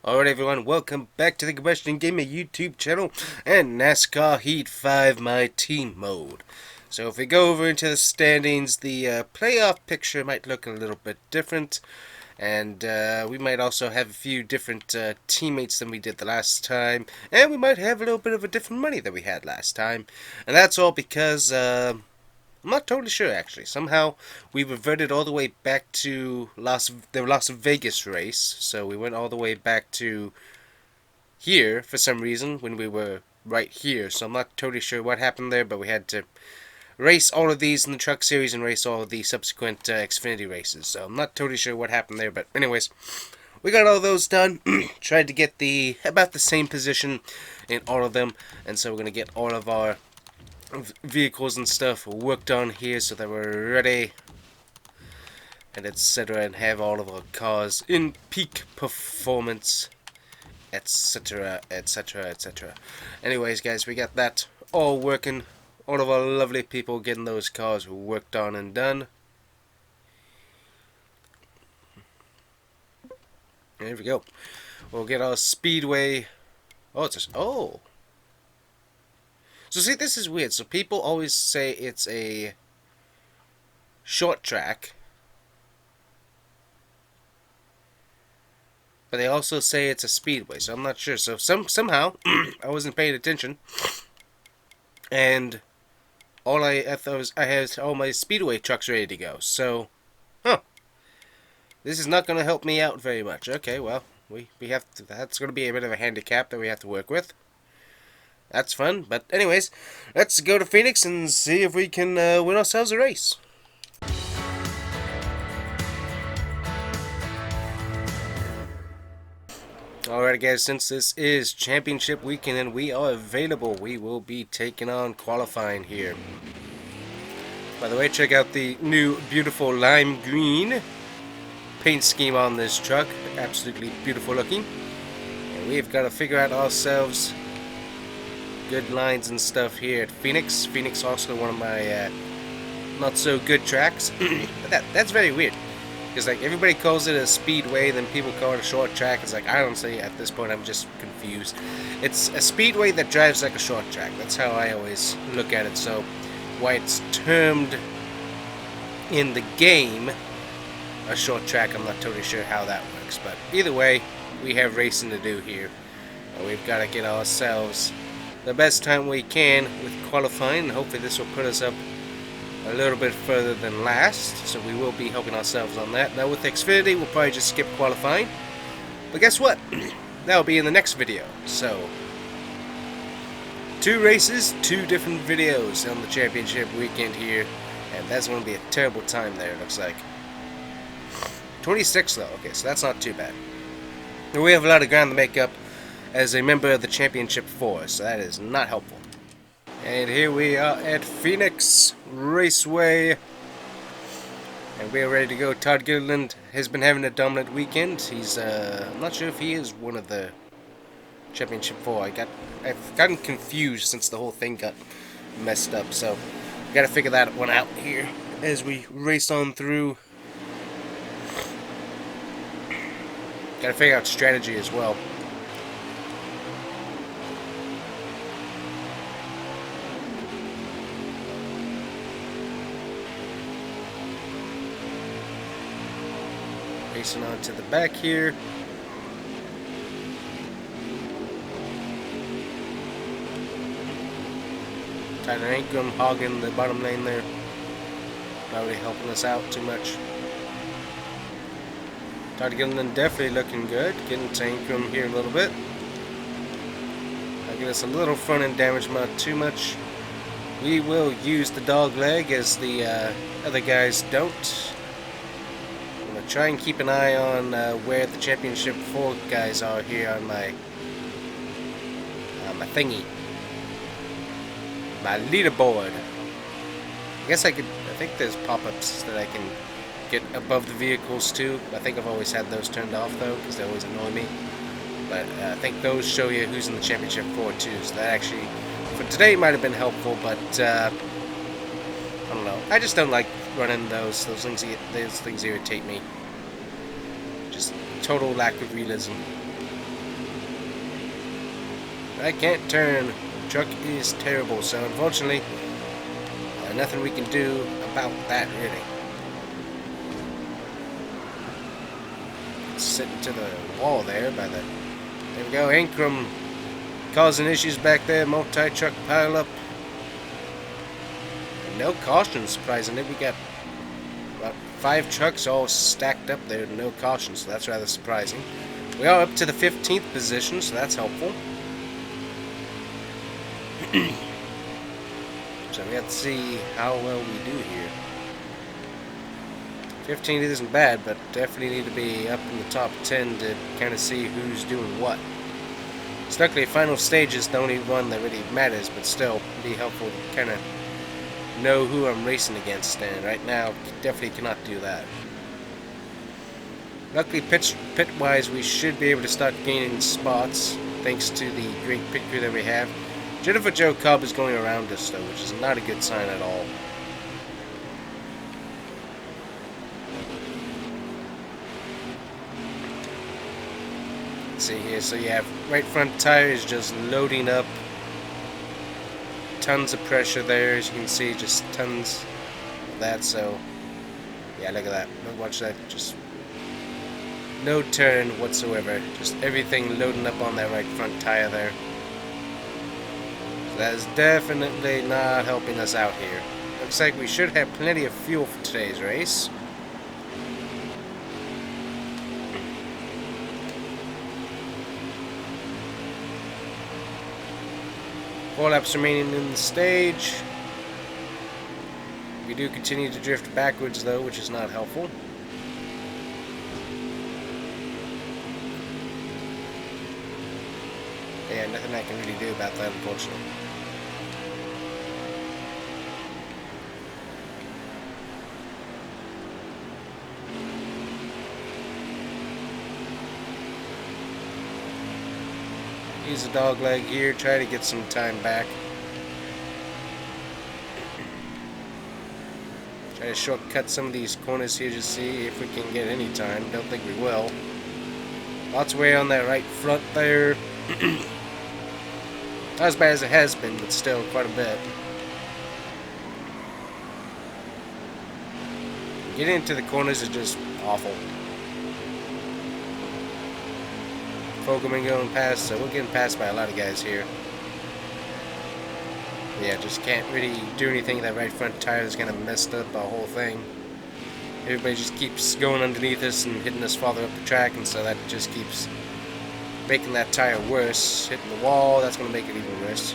Alright everyone, welcome back to the Combustion Gamer YouTube channel and NASCAR Heat 5 My Team mode. So if we go over into the standings, the playoff picture might look a little bit different, and we might also have a few different teammates than we did the last time, and we might have a little bit of a different money than we had last time, and that's all because I'm not totally sure, actually. Somehow, we reverted all the way back to the Las Vegas race. So we went all the way back to here for some reason when we were right here. So I'm not totally sure what happened there, but we had to race all of these in the Truck Series and race all of the subsequent Xfinity races. So I'm not totally sure what happened there, but anyways, we got all those done. Tried to get about the same position in all of them, and so we're going to get all of our vehicles and stuff worked on here so that we're ready and etc., and have all of our cars in peak performance, etc., etc., etc. Anyways guys, we got that all working, all of our lovely people getting those cars worked on and done. There we go. We'll get our speedway. So see, this is weird. So people always say it's a short track, but they also say it's a speedway. So I'm not sure. So somehow I wasn't paying attention, and all I thought was I had all my speedway trucks ready to go. So, this is not going to help me out very much. Okay, well we have to. That's going to be a bit of a handicap that we have to work with. That's fun, but anyways, let's go to Phoenix and see if we can win ourselves a race. Alright guys, since this is championship weekend and we are available, we will be taking on qualifying here. By the way, check out the new beautiful lime green paint scheme on this truck. Absolutely beautiful looking. And we've got to figure out ourselves good lines and stuff here at Phoenix. Phoenix also one of my not so good tracks. But that's very weird, because like everybody calls it a speedway, then people call it a short track. It's like, I don't say at this point, I'm just confused. It's a speedway that drives like a short track. That's how I always look at it. So why it's termed in the game a short track, I'm not totally sure how that works. But either way, we have racing to do here, and we've got to get ourselves the best time we can with qualifying, and hopefully this will put us up a little bit further than last, so we will be helping ourselves on that. Now with Xfinity, we'll probably just skip qualifying, but guess what? That'll be in the next video. So 2 races, 2 different videos on the championship weekend here, and that's going to be a terrible time there, it looks like. 26 though, okay, so that's not too bad. And we have a lot of ground to make up as a member of the Championship 4, so that is not helpful. And here we are at Phoenix Raceway, and we are ready to go. Todd Gilliland has been having a dominant weekend. He's I'm not sure if he is one of the Championship 4. I've gotten confused since the whole thing got messed up, so we gotta figure that one out here as we race on through. Gotta figure out strategy as well. Racing on to the back here. Tyler Ankrum hogging the bottom lane there. Not really helping us out too much. Todd Gilliland definitely looking good. Getting to Ankrum here a little bit. I'll get us a little front end damage, not too much. We will use the dog leg as the other guys don't. Try and keep an eye on where the Championship 4 guys are here on my my thingy, my leaderboard. I think there's pop-ups that I can get above the vehicles too. I think I've always had those turned off though, because they always annoy me. But I think those show you who's in the Championship 4 too, so that actually for today might have been helpful, but I don't know. I just don't like running those things irritate me. Just total lack of realism. I can't turn. The truck is terrible, so unfortunately, nothing we can do about that, really. It's sitting to the wall there by the... There we go, Ankrum causing issues back there, multi-truck pileup. No caution, surprisingly. We got about 5 trucks all stacked up there, no caution, so that's rather surprising. We are up to the 15th position, so that's helpful. So we have to see how well we do here. 15 isn't bad, but definitely need to be up in the top 10 to kind of see who's doing what. So luckily, final stage is the only one that really matters, but still, it'd be helpful to kind of know who I'm racing against, and right now, definitely cannot do that. Luckily, pit-wise, we should be able to start gaining spots, thanks to the great pit crew that we have. Jennifer Joe Cobb is going around us, though, which is not a good sign at all. Let's see here, so you have right front tire is just loading up. Tons of pressure there, as you can see, just tons of that, so yeah, look at that. Watch that, just no turn whatsoever. Just everything loading up on that right front tire there. So that is definitely not helping us out here. Looks like we should have plenty of fuel for today's race. Four laps remaining in the stage. We do continue to drift backwards though, which is not helpful. Yeah, nothing I can really do about that, unfortunately. Use a dog leg here, try to get some time back. Try to shortcut some of these corners here to see if we can get any time. Don't think we will. Lots of wear on that right front there. Not as bad as it has been, but still quite a bit. Getting into the corners is just awful. Fogelman going past, so we're getting passed by a lot of guys here. Yeah, just can't really do anything. That right front tire is kind of messed up the whole thing. Everybody just keeps going underneath us and hitting us farther up the track, and so that just keeps making that tire worse. Hitting the wall, that's going to make it even worse.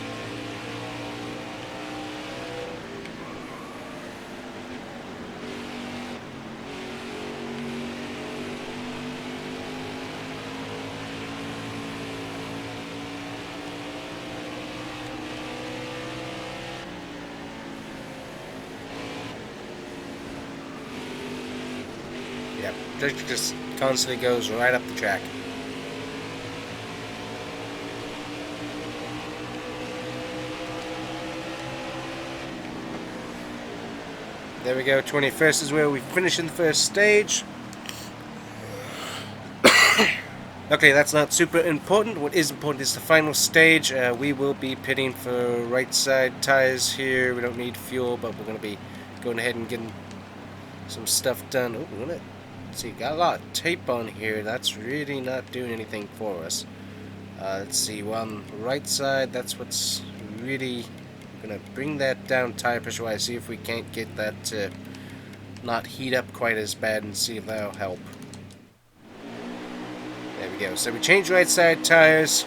Yep, just constantly goes right up the track. There we go, 21st is where we finish in the first stage. Okay, that's not super important. What is important is the final stage. We will be pitting for right side tires here. We don't need fuel, but we're going to be going ahead and getting some stuff done. Oh, we're going to see, got a lot of tape on here. That's really not doing anything for us. Let's see, well, on the right side, that's what's really gonna bring that down tire pressure wise. See if we can't get that to not heat up quite as bad, and see if that'll help. There we go. So we changed right side tires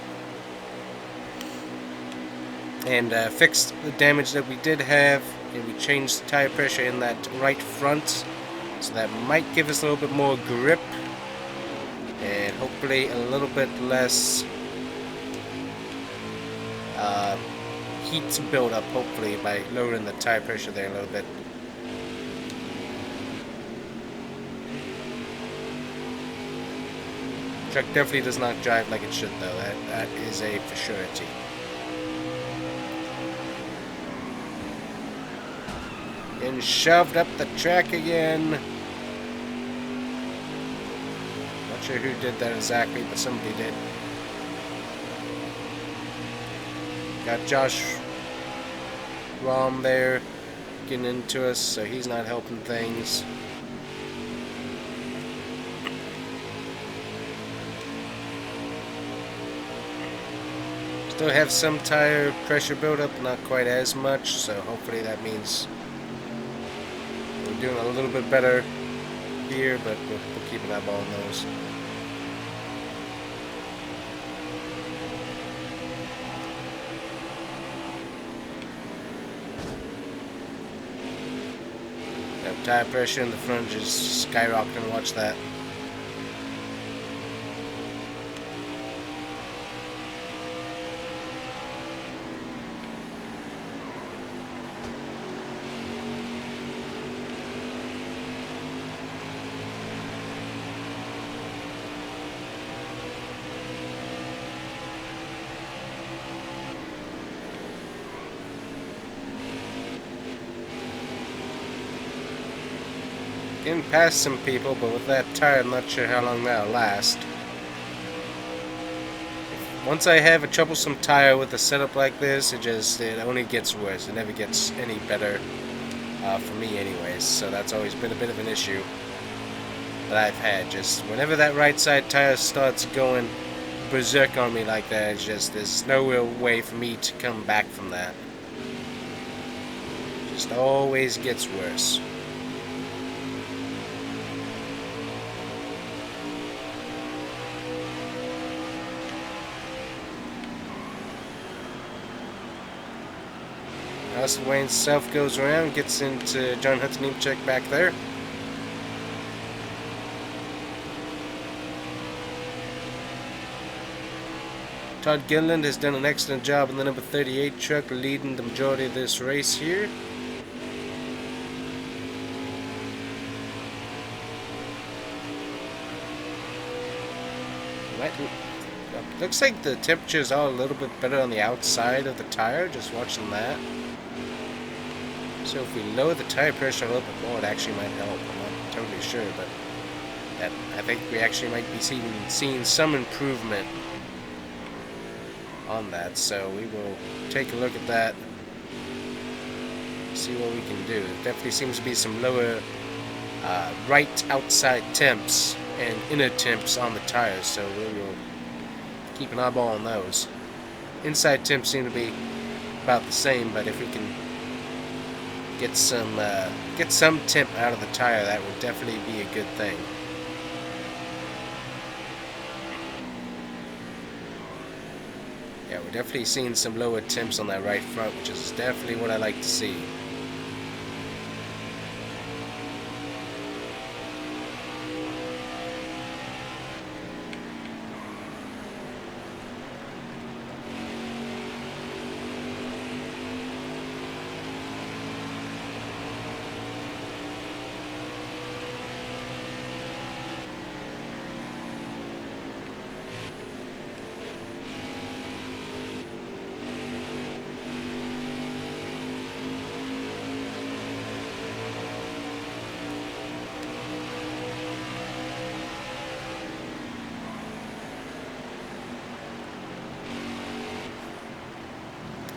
and fixed the damage that we did have, and we changed the tire pressure in that right front, so that might give us a little bit more grip and hopefully a little bit less heat build up, hopefully, by lowering the tire pressure there a little bit. Truck definitely does not drive like it should, though. That is a for surety. And shoved up the track again. Not sure who did that exactly, but somebody did. Got Josh Rom there getting into us, so he's not helping things. Still have some tire pressure buildup, not quite as much, so hopefully that means we're doing a little bit better here, but we'll keep an eyeball on those. That tire pressure in the front just skyrocketing. Watch that. Getting past some people, but with that tire, I'm not sure how long that'll last. Once I have a troublesome tire with a setup like this, it only gets worse. It never gets any better for me anyways, so that's always been a bit of an issue that I've had. Just whenever that right side tire starts going berserk on me like that, it's just, there's no real way for me to come back from that. It just always gets worse. Austin Wayne self goes around, gets into John Hudson Nemechek back there. Todd Gilliland has done an excellent job in the number 38 truck, leading the majority of this race here. Looks like the temperatures are a little bit better on the outside of the tire, just watching that. So if we lower the tire pressure a little bit more, it actually might help. I'm not totally sure, but I think we actually might be seeing some improvement on that. So we will take a look at that, see what we can do. There definitely seems to be some lower right outside temps and inner temps on the tires, so we will keep an eyeball on those. Inside temps seem to be about the same, but if we can get some temp out of the tire, that would definitely be a good thing. Yeah, we're definitely seeing some lower temps on that right front, which is definitely what I like to see.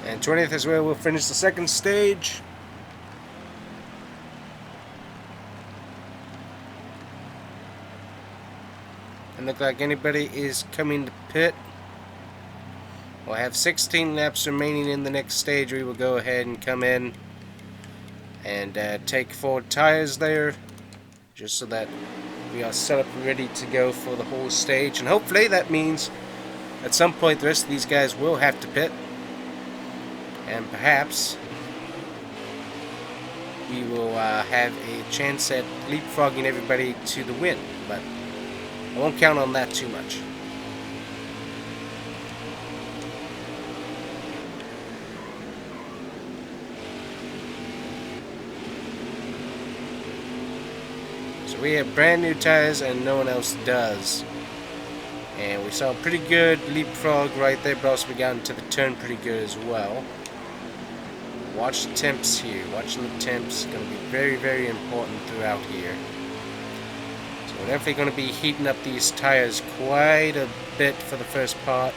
And 20th is where we'll finish the second stage. And look like anybody is coming to pit. We'll have 16 laps remaining in the next stage. We will go ahead and come in and take 4 tires there, just so that we are set up ready to go for the whole stage. And hopefully that means at some point the rest of these guys will have to pit. And perhaps we will have a chance at leapfrogging everybody to the win, but I won't count on that too much. So we have brand new tires and no one else does. And we saw a pretty good leapfrog right there, but also we got into the turn pretty good as well. Watch the temps here. Watching the temps is going to be very, very important throughout here. So we're definitely going to be heating up these tires quite a bit for the first part.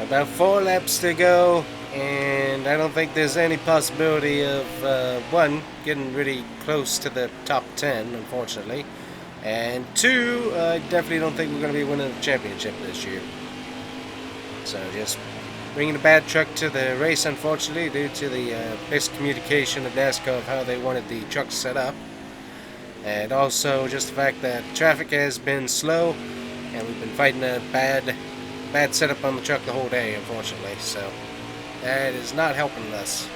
about 4 laps to go, and I don't think there's any possibility of, one, getting really close to the top 10, unfortunately, and two, I definitely don't think we're going to be winning the championship this year. So just bringing a bad truck to the race, unfortunately, due to the miscommunication of NASCAR of how they wanted the truck set up. And also just the fact that traffic has been slow, and we've been fighting a bad setup on the truck the whole day, unfortunately. So that is not helping us.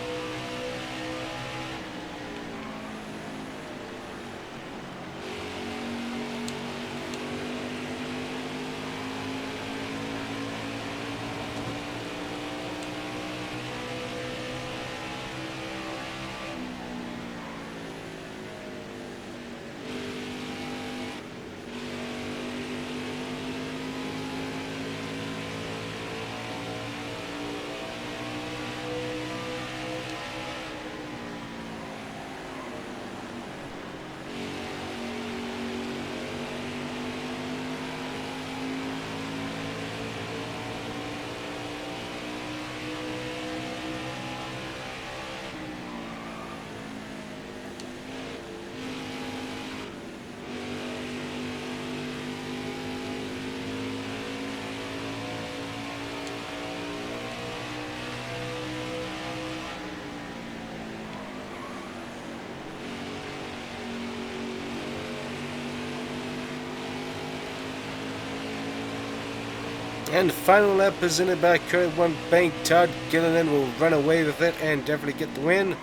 And the final lap presented by current one bank. Todd Gilliland will run away with it and definitely get the win.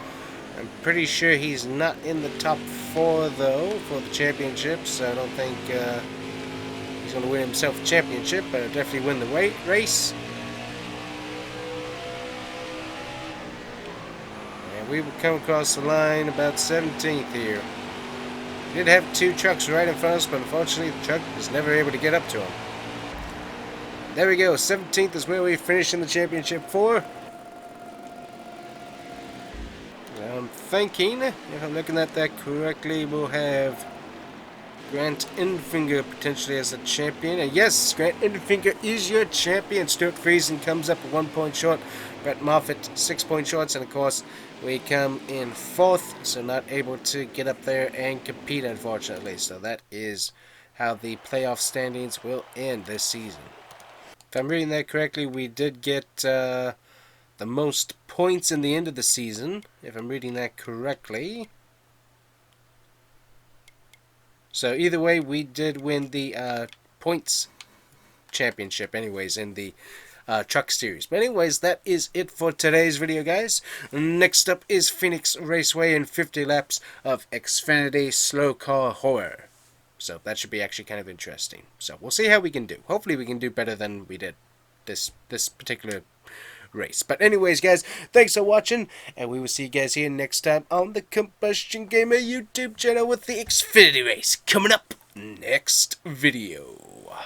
I'm pretty sure he's not in the top 4 though for the championship, so I don't think he's going to win himself a championship, but he'll definitely win the race. And we will come across the line about 17th here. We did have 2 trucks right in front of us, but unfortunately the truck was never able to get up to him. There we go, 17th is where we finished in the championship for. I'm thinking, if I'm looking at that correctly, we'll have Grant Enfinger potentially as the champion. And yes, Grant Enfinger is your champion. Stuart Friesen comes up 1 point short. Brett Moffitt 6 point shorts. And of course, we come in 4th, so not able to get up there and compete, unfortunately. So that is how the playoff standings will end this season. If I'm reading that correctly, we did get the most points in the end of the season, if I'm reading that correctly. So either way, we did win the points championship anyways in the truck series. But anyways, that is it for today's video, guys. Next up is Phoenix Raceway and 50 laps of Xfinity Slow Car Horror. So that should be actually kind of interesting. So we'll see how we can do. Hopefully we can do better than we did this particular race. But anyways, guys, thanks for watching, and we will see you guys here next time on the Combustion Gamer YouTube channel with the Xfinity race coming up next video.